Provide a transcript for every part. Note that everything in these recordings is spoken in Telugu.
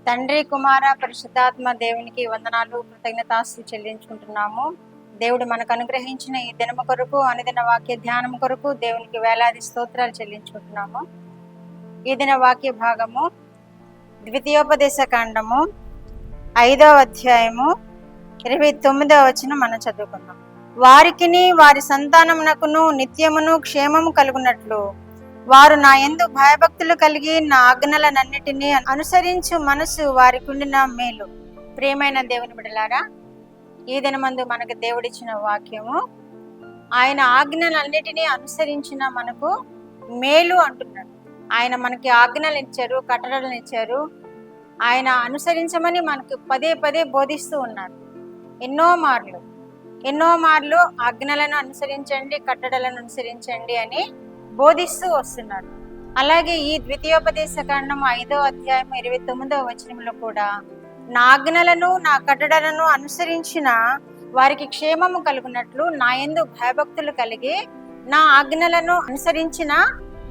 తండ్రి, కుమార, పరిశుద్ధాత్మ దేవునికి వందనాలు, కృతజ్ఞతాస్తుతులు చెల్లించుకుంటున్నాము. దేవుడు మనకు అనుగ్రహించిన ఈ దినము కొరకు, అనుదిన వాక్య ధ్యానం కొరకు దేవునికి వేలాది స్తోత్రాలు చెల్లించుకుంటున్నాము. ఈ దిన వాక్య భాగము ద్వితీయోపదేశ కాండము 5వ అధ్యాయము 29వ వచనం మనం చదువుకుందాం. వారికిని వారి సంతానమునకును నిత్యమును క్షేమము కలుగునట్లు వారు నా యందు భయభక్తులు కలిగి నా ఆజ్ఞలనన్నిటినీ అనుసరించు మనసు వారికుండిన మేలు. ప్రియమైన దేవుని బిడ్డలారా, ఈ దినమందు మనకు దేవుడిచ్చిన వాక్యము, ఆయన ఆజ్ఞలన్నిటినీ అనుసరించిన మనకు మేలు అంటున్నాడు. ఆయన మనకి ఆజ్ఞలు ఇచ్చారు, కట్టడలను ఇచ్చారు. ఆయన అనుసరించమని మనకు పదే పదే బోధిస్తూ ఉన్నారు. ఎన్నో మార్లు ఆజ్ఞలను అనుసరించండి, కట్టడలను అనుసరించండి అని బోధిస్తూ వస్తున్నారు. అలాగే ఈ ద్వితీయోపదేశ కాండం 5వ అధ్యాయం 29వ వచనంలో కూడా నా ఆజ్ఞలను నా కట్టడలను అనుసరించిన వారికి క్షేమము కలుగునట్లు నా యందు భయభక్తులు కలిగి నా ఆజ్ఞలను అనుసరించిన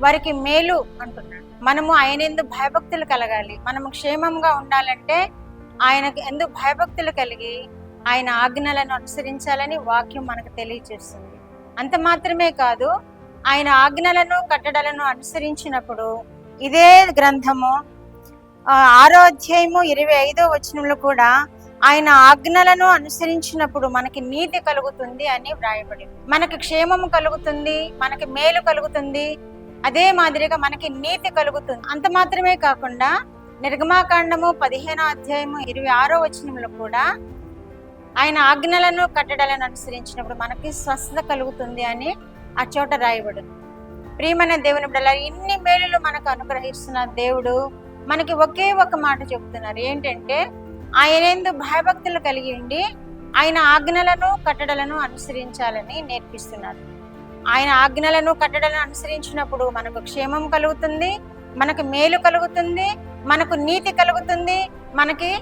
వారికి మేలు అంటున్నాడు. మనము ఆయన యందు భయభక్తులు కలగాలి. మనము క్షేమంగా ఉండాలంటే ఆయనకు ఎందు భయభక్తులు కలిగి ఆయన ఆజ్ఞలను అనుసరించాలని వాక్యం మనకు తెలియజేస్తుంది. అంత మాత్రమే కాదు, ఆయన ఆజ్ఞలను కట్టడలను అనుసరించినప్పుడు ఇదే గ్రంథము 6వ అధ్యాయము 25వ వచనంలో కూడా ఆయన ఆజ్ఞలను అనుసరించినప్పుడు మనకి నీతి కలుగుతుంది అని వ్రాయబడింది. మనకి క్షేమము కలుగుతుంది, మనకి మేలు కలుగుతుంది, అదే మాదిరిగా మనకి నీతి కలుగుతుంది. అంత మాత్రమే కాకుండా నిర్గమాకాండము 15వ అధ్యాయము 26వ వచనంలో కూడా ఆయన ఆజ్ఞలను కట్టడలను అనుసరించినప్పుడు మనకి స్వస్థత కలుగుతుంది అని ఆ చోట రాయబడింది. ప్రియమైన దేవుని బిడ్డలారా, ఇన్ని మేలులు మనకు అనుగ్రహిస్తున్న దేవుడు మనకి ఒకే ఒక మాట చెబుతున్నారు. ఏంటంటే ఆయన యందు భయభక్తులు కలిగి ఉండి ఆయన ఆజ్ఞలను కట్టడలను అనుసరించాలని నేర్పిస్తున్నారు. ఆయన ఆజ్ఞలను కట్టడలను అనుసరించినప్పుడు మనకు క్షేమం కలుగుతుంది, మనకు మేలు కలుగుతుంది, మనకు నీతి కలుగుతుంది, మనకి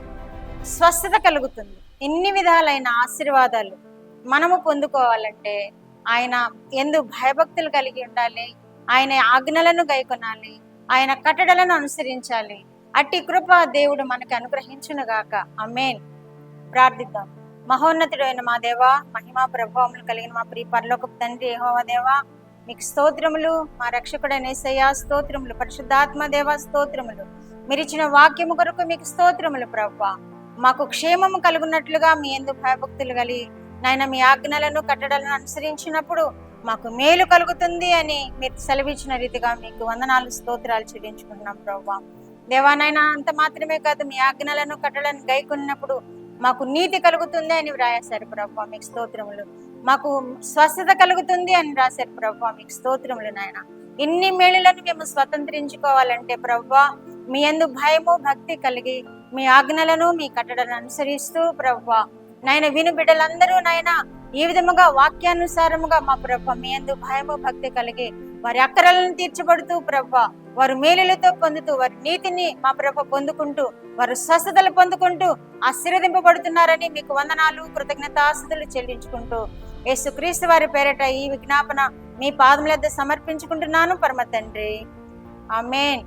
స్వస్థత కలుగుతుంది. ఎన్ని విధాలైన ఆశీర్వాదాలు మనము పొందుకోవాలంటే ఆయన యందు భయభక్తులు కలిగి ఉండాలి, ఆయన ఆజ్ఞలను గైకొనాలి, ఆయన కట్టడలను అనుసరించాలి. అట్టి కృప దేవుడు మనకి అనుగ్రహించునుగాక. ఆమేన్. ప్రార్థిద్దాం. మహోన్నతుడైన మా దేవా, మహిమా ప్రభావములు కలిగిన మా ప్రియ పరలోకపు తండ్రి యెహోవా దేవా, మీకు స్తోత్రములు. మా రక్షకుడైన యేసయ్యా స్తోత్రములు. పరిశుద్ధాత్మ దేవా స్తోత్రములు. మీరిచ్చిన వాక్యము కొరకు మీకు స్తోత్రములు ప్రభువా. మాకు క్షేమము కలుగునట్లుగా మీ యందు భయభక్తులు కలిగి నాయన మీ ఆజ్ఞలను కట్టడలను అనుసరించినప్పుడు మాకు మేలు కలుగుతుంది అని మీరు సెలవిచ్చిన రీతిగా మీకు వందనాలు స్తోత్రాలు చెల్లించుకుంటున్నాం ప్రభువా. దేవానైనా అంత మాత్రమే కాదు, మీ ఆజ్ఞలను కట్టడలను గైకొన్నప్పుడు మాకు నీతి కలుగుతుంది అని వ్రాసారు ప్రభువా, మీకు స్తోత్రములు. మాకు స్వస్థత కలుగుతుంది అని రాశారు ప్రభువా, మీకు స్తోత్రములు. నాయన ఇన్ని మేలులను మేము స్వతంత్రించుకోవాలంటే ప్రభువా మీ యందు భయము భక్తి కలిగి మీ ఆజ్ఞలను మీ కట్టడలను అనుసరిస్తూ ప్రభువా నాయన విను బిడ్డలందరూ నాయన ఈ విధముగా వాక్యానుసారముగా మా ప్రభువా మీ యందు భయము భక్తి కలిగి వారి అక్కరలను తీర్చబడుతూ ప్రభువా వారు మేలులతో పొందుతూ వారి నీతిని మా ప్రభువా పొందుకుంటూ వారు స్వస్థతలు పొందుకుంటూ ఆశీర్వదింపబడుతున్నారని మీకు వందనాలు కృతజ్ఞతాస్తుతులు చెల్లించుకుంటూ యేసుక్రీస్తు వారి పేరట ఈ విజ్ఞాపన మీ పాదముల యొద్ద సమర్పించుకుంటున్నాను పరమ తండ్రి. ఆమేన్.